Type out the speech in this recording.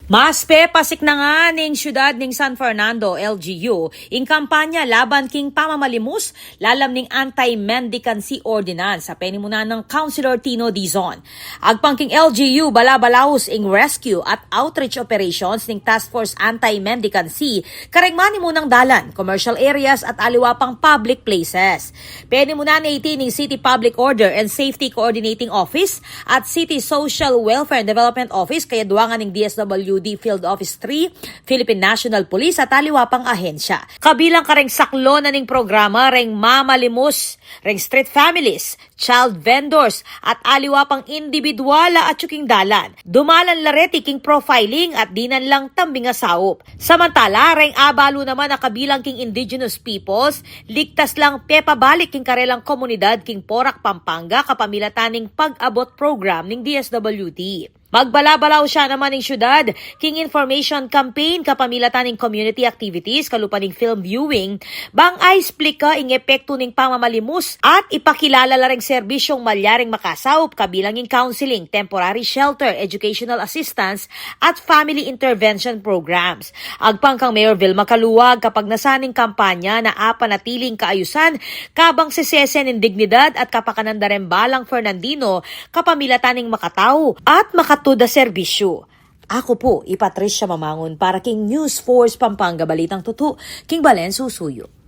Mas pasik na nga ning syudad ning San Fernando, LGU, ing kampanya laban king pamamalimus, lalam ning anti-mendicancy ordinance sa penimunan ng Councilor Tino Dizon. Agpang king LGU balabalaos ing rescue at outreach operations ning Task Force Anti-Mendicancy, karengmani munang dalan, commercial areas at aliwa pang public places. Penimunan na iti ning City Public Order and Safety Coordinating Office at City Social Welfare and Development Office kaya duwangan ning DSWD Field Office 3, Philippine National Police at aliwa pang ahensya. Kabilang kareng saklo na ning programa reng mamalimus, reng street families, child vendors at aliwa pang individuala at tsuking dalan. Dumalan lareti king profiling at dinan lang tambing asaup. Samantala, reng abalo naman na kabilang king indigenous peoples, ligtas lang pepabalik king karelang komunidad king Porac, Pampanga kapamilataning pag-abot program ning DSWD. Magbalabalaw siya naman ng syudad, king information campaign kapamilatan ng community activities, kalupaning film viewing, bang ay explika ing epekto ng pamamalimus at ipakilala la ring serbisyong malyaring makasaup kabilang in counseling, temporary shelter, educational assistance at family intervention programs. Agpang kang Mayor Vilma Caluwag kapag nasaning kampanya na apanatiling kaayusan, kabang sesesen ng dignidad at kapakananda rembalang Fernandino kapamilatan ng makatao at makatuda serbisyo. Ako po, Patricia Mamangon para king News Force Pampanga Balitang Tutu, king Balen Susuyo.